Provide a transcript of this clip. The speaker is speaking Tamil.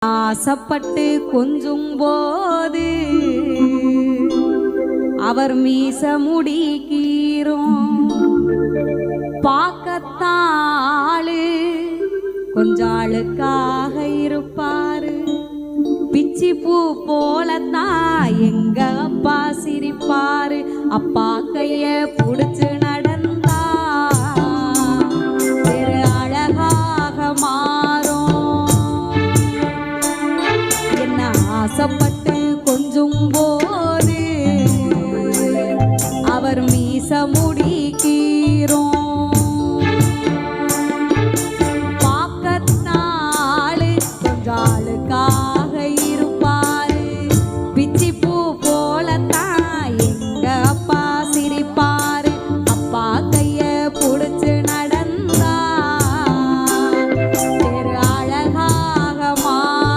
ஆசைப்பட்டு கொஞ்சும் போது அவர் மீச முடி கீரும் பார்க்கத்தாளு கொஞ்சாளுக்காக இருப்பாரு. பிச்சி பூ போலத்தான் எங்க அப்பா சிரிப்பாரு. அப்பா கைய புடிச்சு நடந்தா வேறு அழகாக மாறும். என்ன ஆசைப்பட்டு கொஞ்சும் போது